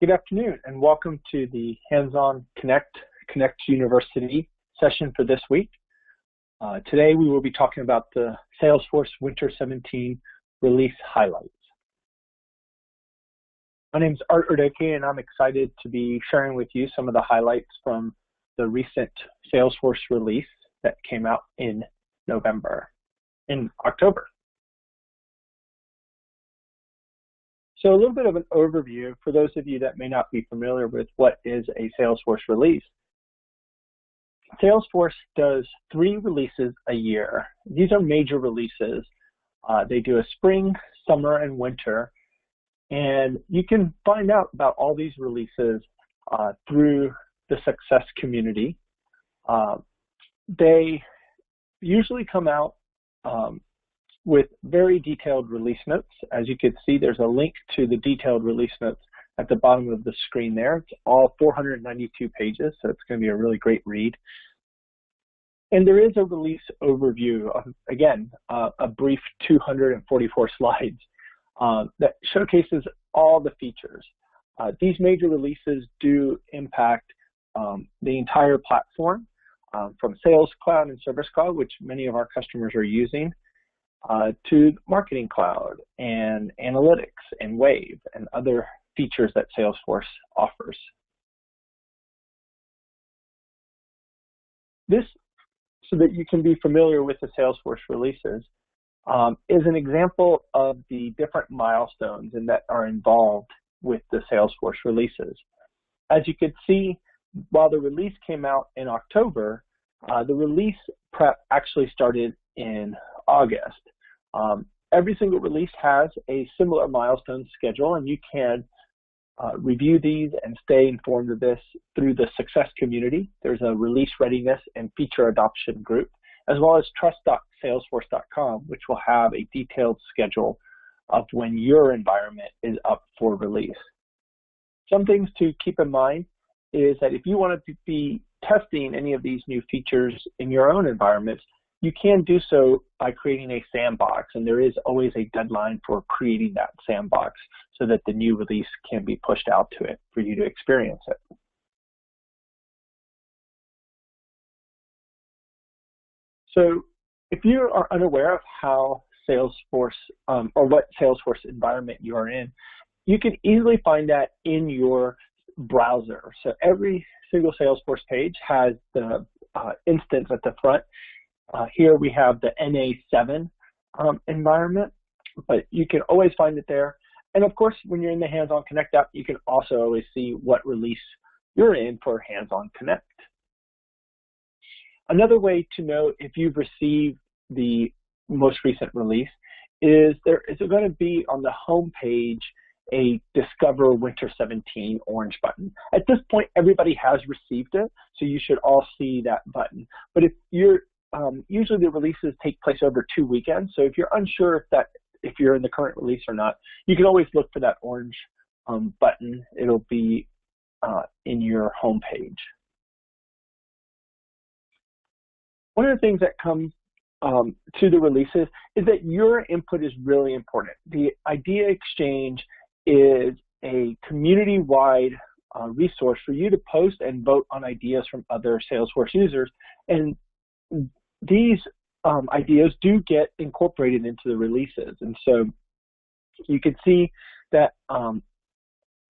Good afternoon and welcome to the Hands-On Connect University session for this week. Today we will be talking about the Salesforce Winter 17 release highlights. My name is Art Erdeke and I'm excited to be sharing with you some of the highlights from the recent Salesforce release that came out in October. So a little bit of an overview for those of you that may not be familiar with what is a Salesforce release. Salesforce does 3 releases a year. These are major releases. They do a spring, summer, and winter. And you can find out about all these releases through the Success community. They usually come out with very detailed release notes. As you can see, there's a link to the detailed release notes at the bottom of the screen there. It's all 492 pages, so it's going to be a really great read. And there is a release overview, again, a brief 244 slides that showcases all the features. These major releases do impact the entire platform, from Sales Cloud and Service Cloud, which many of our customers are using, to Marketing Cloud and Analytics and Wave and other features that Salesforce offers. This, so that you can be familiar with the Salesforce releases, is an example of the different milestones that are involved with the Salesforce releases. As you can see, while the release came out in October, the release prep actually started in August. Every single release has a similar milestone schedule, and you can review these and stay informed of this through the Success community. There's a release readiness and feature adoption group, as well as trust.salesforce.com, which will have a detailed schedule of when your environment is up for release. Some things to keep in mind is that if you want to be testing any of these new features in your own environments, you can do so by creating a sandbox, and there is always a deadline for creating that sandbox so that the new release can be pushed out to it for you to experience it. So if you are unaware of how Salesforce or what Salesforce environment you are in, you can easily find that in your browser. So every single Salesforce page has the instance at the front. Here we have the NA7 environment, but you can always find it there. And of course, when you're in the Hands-On Connect app, you can also always see what release you're in for Hands-On Connect. Another way to know if you've received the most recent release is there is going to be on the home page a Discover Winter 17 orange button. At this point, everybody has received it, so you should all see that button. But if you're usually the releases take place over 2 weekends, so if you're unsure if you're in the current release or not, you can always look for that orange button. It'll be in your home page. One of the things that comes to the releases is that your input is really important. The Idea Exchange is a community-wide resource for you to post and vote on ideas from other Salesforce users, and these ideas do get incorporated into the releases. And so you can see that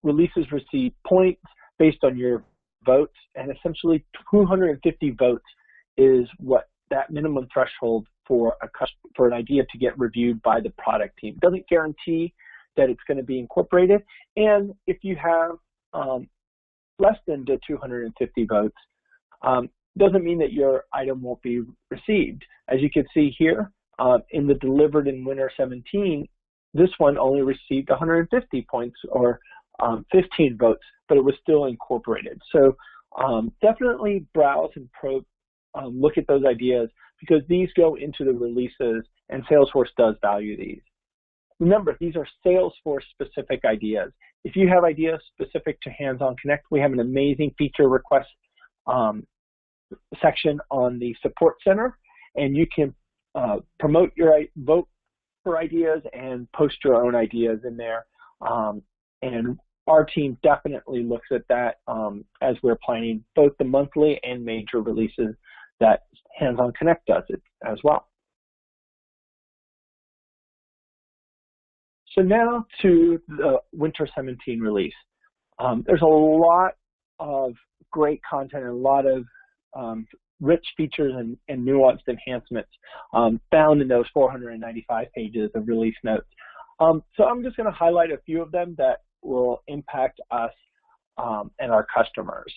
releases receive points based on your votes, and essentially 250 votes is what that minimum threshold for an idea to get reviewed by the product team. It doesn't guarantee that it's going to be incorporated, and if you have less than the 250 votes, doesn't mean that your item won't be received. As you can see here, in the Delivered in Winter 17, this one only received 150 points or 15 votes, but it was still incorporated. So definitely browse and probe, look at those ideas, because these go into the releases and Salesforce does value these. Remember, these are Salesforce specific ideas. If you have ideas specific to Hands-On Connect, we have an amazing feature request section on the Support Center, and you can promote your vote for ideas and post your own ideas in there. And our team definitely looks at that as we're planning both the monthly and major releases that Hands-On Connect does it as well. So now to the Winter 17 release. There's a lot of great content and a lot of rich features and nuanced enhancements found in those 495 pages of release notes. So I'm just going to highlight a few of them that will impact us and our customers.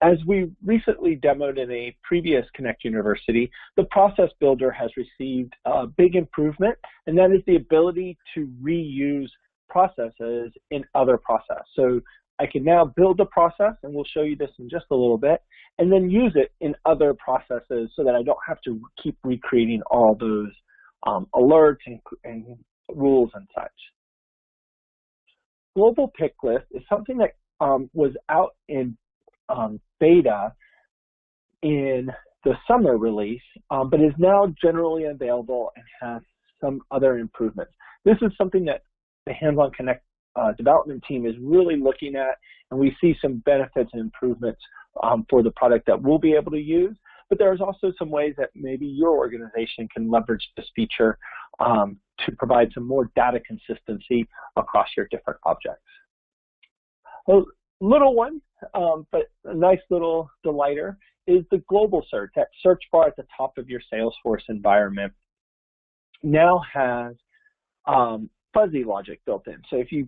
As we recently demoed in a previous Connect University, the Process Builder has received a big improvement, and that is the ability to reuse processes in other processes. So I can now build the process, and we'll show you this in just a little bit, and then use it in other processes so that I don't have to keep recreating all those alerts and rules and such. Global Pick List is something that was out in beta in the summer release, but is now generally available and has some other improvements. This is something that the Hands-On Connect development team is really looking at, and we see some benefits and improvements for the product that we'll be able to use. But there's also some ways that maybe your organization can leverage this feature to provide some more data consistency across your different objects. A little one, but a nice little delighter, is the global search. That search bar at the top of your Salesforce environment now has fuzzy logic built in. So if you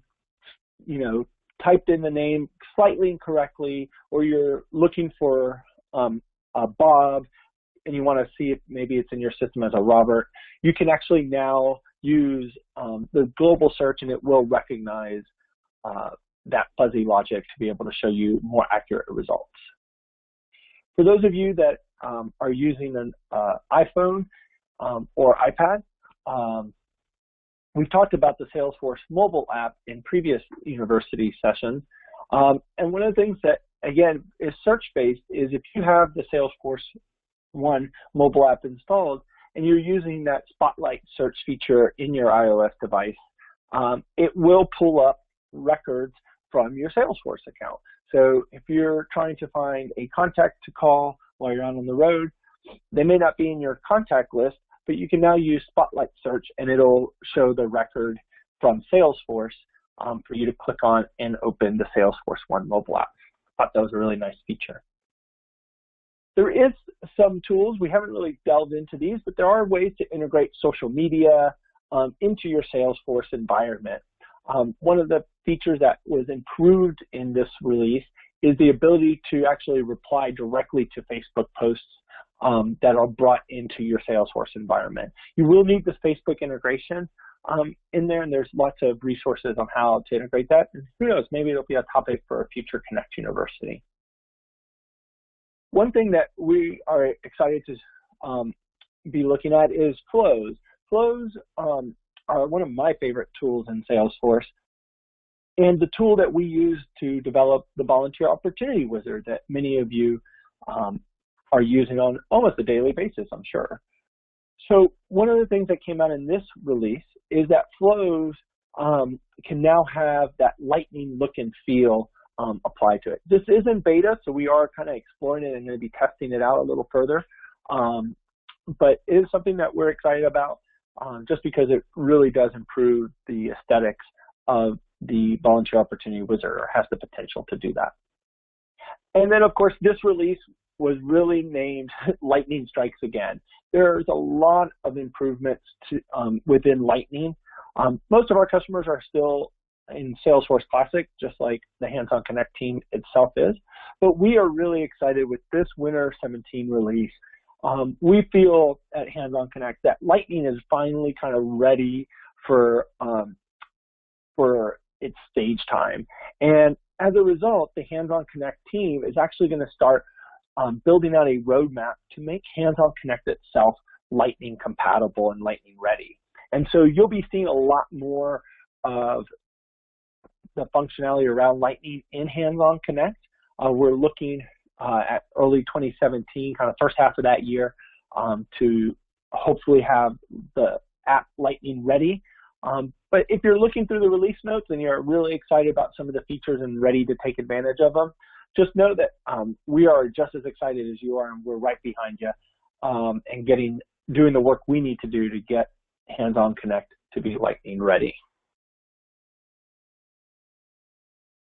typed in the name slightly incorrectly, or you're looking for Bob and you want to see if maybe it's in your system as a Robert, you can actually now use the global search, and it will recognize that fuzzy logic to be able to show you more accurate results. For those of you that are using an iPhone or iPad, we've talked about the Salesforce mobile app in previous university sessions. And one of the things that, again, is search-based is if you have the Salesforce One mobile app installed and you're using that Spotlight search feature in your iOS device, it will pull up records from your Salesforce account. So if you're trying to find a contact to call while you're out on the road, they may not be in your contact list, but you can now use Spotlight search and it'll show the record from Salesforce for you to click on and open the Salesforce One mobile app. I thought that was a really nice feature. There is some tools, we haven't really delved into these, but there are ways to integrate social media into your Salesforce environment. One of the features that was improved in this release is the ability to actually reply directly to Facebook posts that are brought into your Salesforce environment. You will need this Facebook integration in there, and there's lots of resources on how to integrate that. And who knows, maybe it'll be a topic for a future Connect University. One thing that we are excited to be looking at is flows. Flows are one of my favorite tools in Salesforce, and the tool that we use to develop the Volunteer Opportunity Wizard that many of you are using on almost a daily basis, I'm sure. So one of the things that came out in this release is that flows can now have that lightning look and feel applied to it. This is in beta, so we are kind of exploring it and going to be testing it out a little further. But it is something that we're excited about just because it really does improve the aesthetics of the Volunteer Opportunity Wizard, or has the potential to do that. And then, of course, this release was really named Lightning Strikes Again. There's a lot of improvements to, within Lightning. Most of our customers are still in Salesforce Classic, just like the Hands-On Connect team itself is. But we are really excited with this Winter 17 release. We feel at Hands-On Connect that Lightning is finally kind of ready for its stage time. And as a result, the Hands-On Connect team is actually going to start building out a roadmap to make Hands-On Connect itself Lightning compatible and Lightning ready. And so you'll be seeing a lot more of the functionality around Lightning in Hands-On Connect. We're looking at early 2017, kind of first half of that year, to hopefully have the app Lightning ready. But if you're looking through the release notes and you're really excited about some of the features and ready to take advantage of them, just know that we are just as excited as you are, and we're right behind you and doing the work we need to do to get Hands-On Connect to be lightning ready.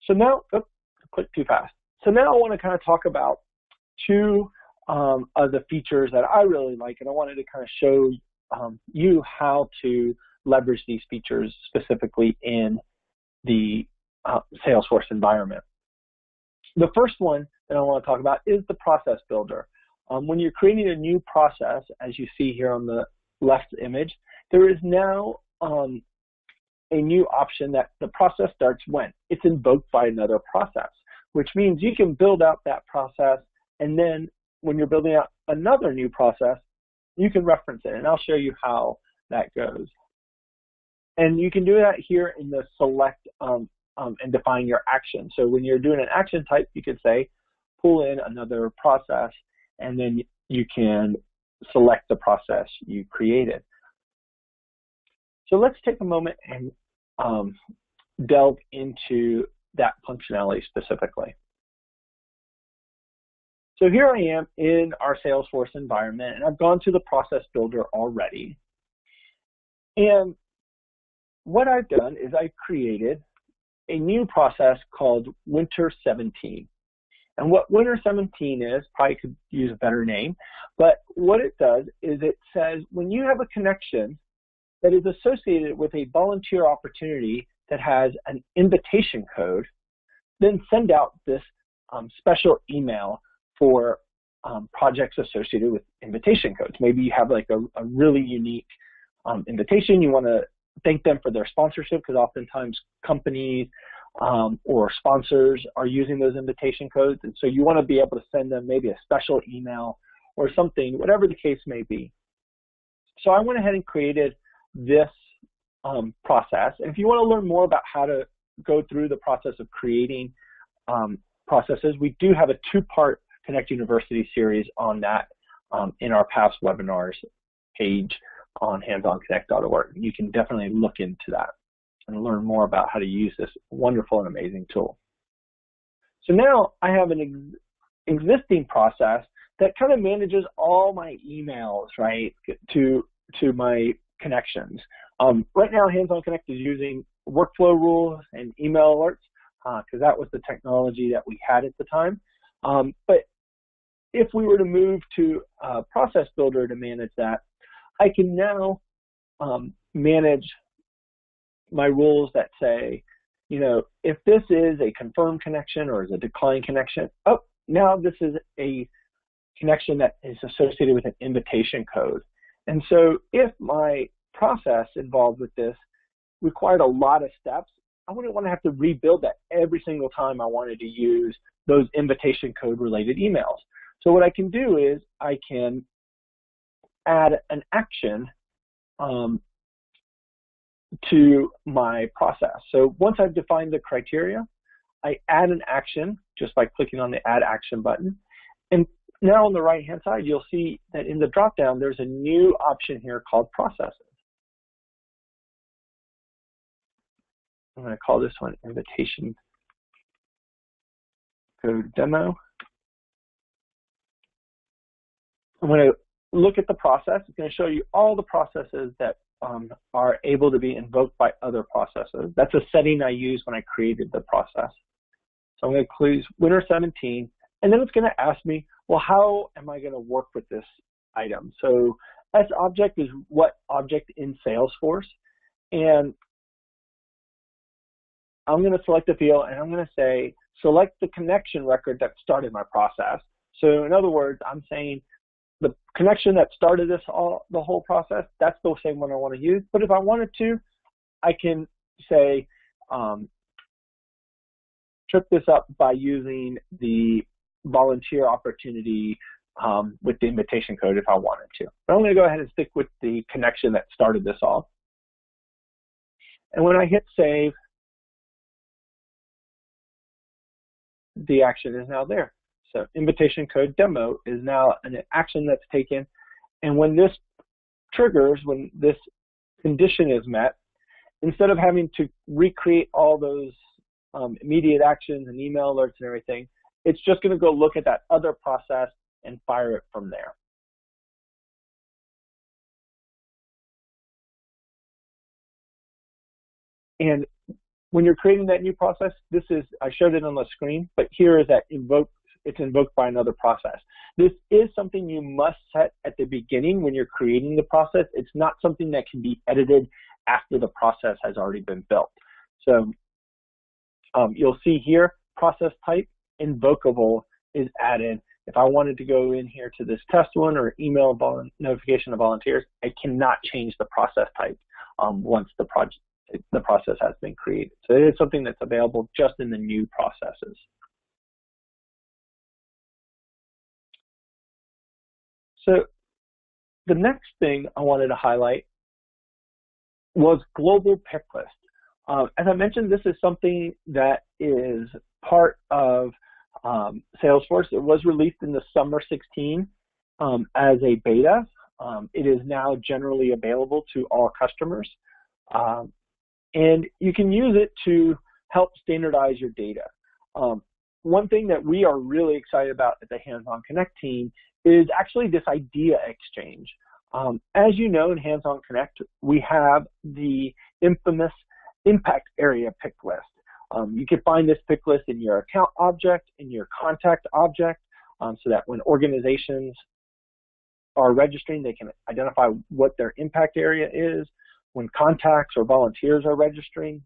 So now, click too fast. So now I want to kind of talk about two of the features that I really like, and I wanted to kind of show you how to leverage these features specifically in the Salesforce environment. The first one that I want to talk about is the process builder. When you're creating a new process, as you see here on the left image, there is now a new option that the process starts when it's invoked by another process, which means you can build out that process, and then when you're building out another new process, you can reference it, and I'll show you how that goes. And you can do that here in the select and define your action. So when you're doing an action type, you could say pull in another process, and then you can select the process you created. So let's take a moment and delve into that functionality specifically. So here I am in our Salesforce environment, and I've gone to the process builder already. And what I've done is I've created a new process called Winter 17. And what Winter 17 is, probably could use a better name, but what it does is it says when you have a connection that is associated with a volunteer opportunity that has an invitation code, then send out this special email for projects associated with invitation codes. Maybe you have like a really unique invitation. You want to thank them for their sponsorship, because oftentimes companies or sponsors are using those invitation codes. And so you want to be able to send them maybe a special email or something, whatever the case may be. So I went ahead and created this process. And if you want to learn more about how to go through the process of creating processes, we do have a two-part Connect University series on that in our past webinars page on handsonconnect.org. You can definitely look into that and learn more about how to use this wonderful and amazing tool. So now I have an existing process that kind of manages all my emails, right, to my connections. Right now, Hands-On Connect is using workflow rules and email alerts because that was the technology that we had at the time. But if we were to move to a process builder to manage that, I can now manage my rules that say, you know, if this is a confirmed connection or is a declined connection, oh, now this is a connection that is associated with an invitation code. And so if my process involved with this required a lot of steps, I wouldn't want to have to rebuild that every single time I wanted to use those invitation code related emails. So what I can do is I can add an action to my process. So once I've defined the criteria, I add an action just by clicking on the Add Action button. And now on the right-hand side, you'll see that in the drop-down, there's a new option here called Processes. I'm going to call this one Invitation Code Demo. I'm going to look at the process. It's going to show you all the processes that are able to be invoked by other processes. That's a setting I used when I created the process. So I'm going to choose Winter 17, and then it's going to ask me, well, how am I going to work with this item? So SObject is what object in Salesforce, and I'm going to select a field, and I'm going to say, select the connection record that started my process. So in other words, I'm saying the connection that started the whole process, that's the same one I want to use. But if I wanted to, I can say, trip this up by using the volunteer opportunity with the invitation code if I wanted to. But I'm going to go ahead and stick with the connection that started this all. And when I hit save, the action is now there. So invitation code demo is now an action that's taken. And when this triggers, when this condition is met, instead of having to recreate all those immediate actions and email alerts and everything, it's just going to go look at that other process and fire it from there. And when you're creating that new process, this is, I showed it on the screen, but here is that it's invoked by another process. This is something you must set at the beginning when you're creating the process. It's not something that can be edited after the process has already been built. So you'll see here, process type, invocable is added. If I wanted to go in here to this test one or email notification of volunteers, I cannot change the process type once the process has been created. So it is something that's available just in the new processes. So the next thing I wanted to highlight was global pick list. As I mentioned, this is something that is part of Salesforce. It was released in the summer 16 as a beta. It is now generally available to all customers. And you can use it to help standardize your data. One thing that we are really excited about at the Hands-On Connect team is actually this idea exchange. As you know, in Hands-On Connect, we have the infamous impact area pick list. You can find this pick list in your account object, in your contact object, so that when organizations are registering, they can identify what their impact area is. When contacts or volunteers are registering,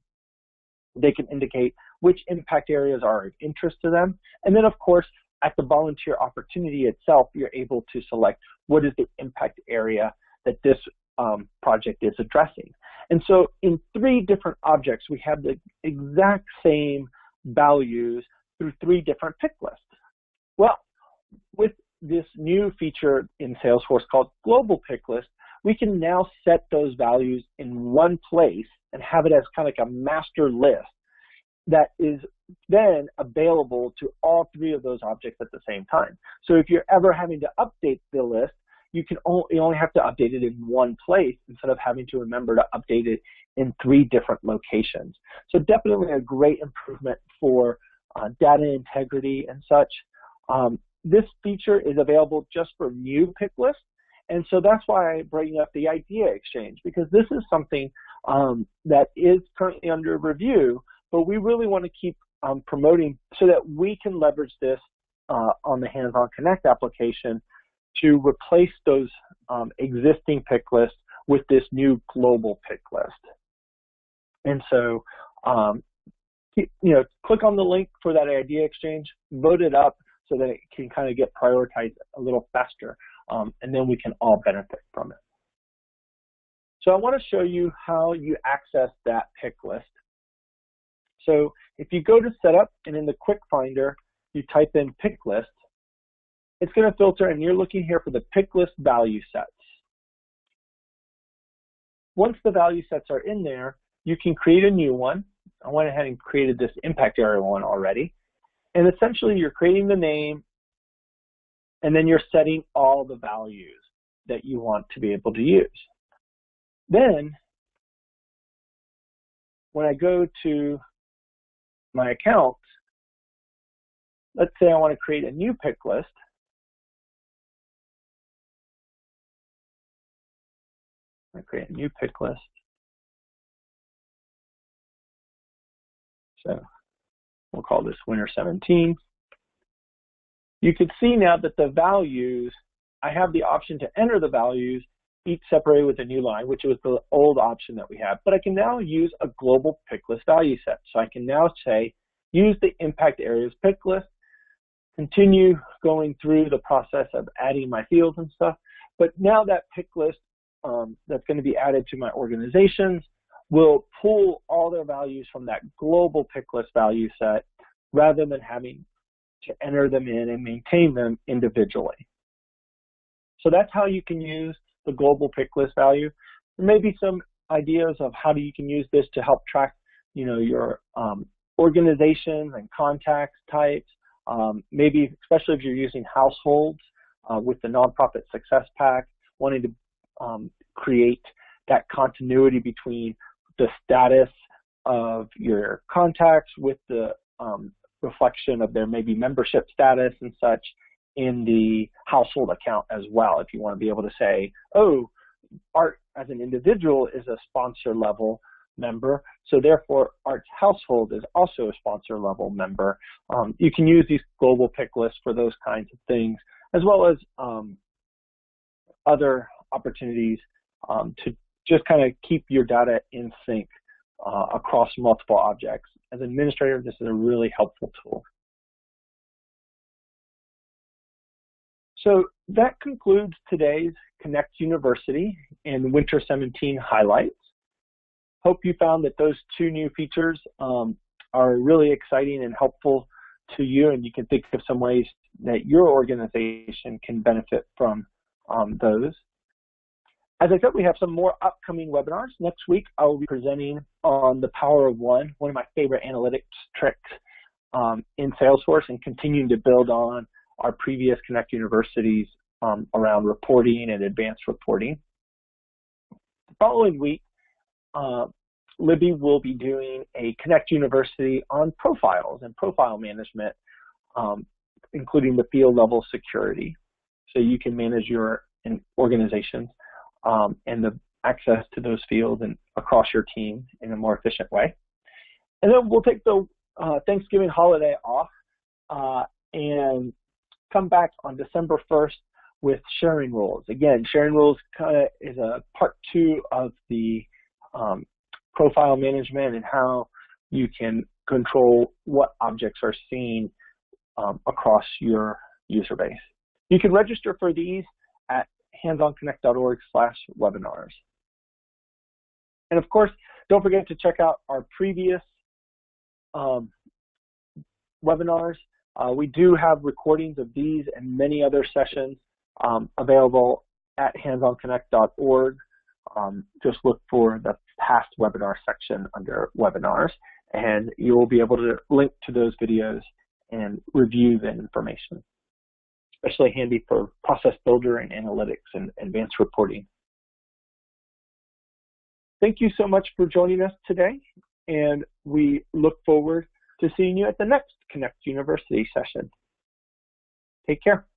they can indicate which impact areas are of interest to them. And then, of course, at the volunteer opportunity itself, you're able to select what is the impact area that this project is addressing. And so in 3 different objects, we have the exact same values through 3 different pick lists. Well, with this new feature in Salesforce called Global Pick List, we can now set those values in one place and have it as kind of like a master list that is then available to all 3 of those objects at the same time. So if you're ever having to update the list, you only have to update it in one place instead of having to remember to update it in 3 different locations. So definitely a great improvement for data integrity and such. This feature is available just for new pick lists. And so that's why I bring up the idea exchange, because this is something that is currently under review, but we really want to keep promoting so that we can leverage this on the Hands-On Connect application to replace those existing pick lists with this new global pick list. And so, click on the link for that idea exchange, vote it up so that it can kind of get prioritized a little faster, and then we can all benefit from it. So I want to show you how you access that pick list. So if you go to Setup and in the Quick Finder, you type in pick list, it's going to filter, and you're looking here for the pick list value sets. Once the value sets are in there, you can create a new one. I went ahead and created this impact area one already. And essentially, you're creating the name, and then you're setting all the values that you want to be able to use. Then, when I go to my account, let's say I want to create a new pick list. I create a new pick list. So we'll call this Winter 17. You can see now that the values, I have the option to enter the values, each separated with a new line, which was the old option that we had. But I can now use a global pick list value set. So I can now say, use the impact areas pick list, continue going through the process of adding my fields and stuff. But now that pick list that's going to be added to my organizations will pull all their values from that global pick list value set rather than having to enter them in and maintain them individually. So that's how you can use the global pick list value. There may be some ideas of how you can use this to help track, your organizations and contacts types. Maybe, especially if you're using households with the Nonprofit Success Pack, wanting to create that continuity between the status of your contacts with the reflection of their maybe membership status and such in the household account as well. If you want to be able to say, oh, Art as an individual is a sponsor level member, so therefore Art's household is also a sponsor level member. You can use these global pick lists for those kinds of things, as well as other opportunities to just kind of keep your data in sync across multiple objects. As an administrator, this is a really helpful tool. So that concludes today's Connect University and Winter 17 highlights. Hope you found that those two new features are really exciting and helpful to you, and you can think of some ways that your organization can benefit from those. As I said, we have some more upcoming webinars. Next week, I will be presenting on the power of one of my favorite analytics tricks in Salesforce, and continuing to build on our previous Connect Universities around reporting and advanced reporting. The following week, Libby will be doing a Connect University on profiles and profile management, including the field level security. So you can manage your organizations and the access to those fields and across your team in a more efficient way. And then we'll take the Thanksgiving holiday off and come back on December 1st with sharing rules. Again, sharing rules kind of is a part 2 of the profile management and how you can control what objects are seen across your user base. You can register for these at handsonconnect.org/webinars. And of course, don't forget to check out our previous webinars. We do have recordings of these and many other sessions available at handsonconnect.org. Just look for the past webinar section under webinars, and you will be able to link to those videos and review the information. Especially handy for process builder and analytics and advanced reporting. Thank you so much for joining us today, and we look forward to seeing you at the next Connect University session. Take care.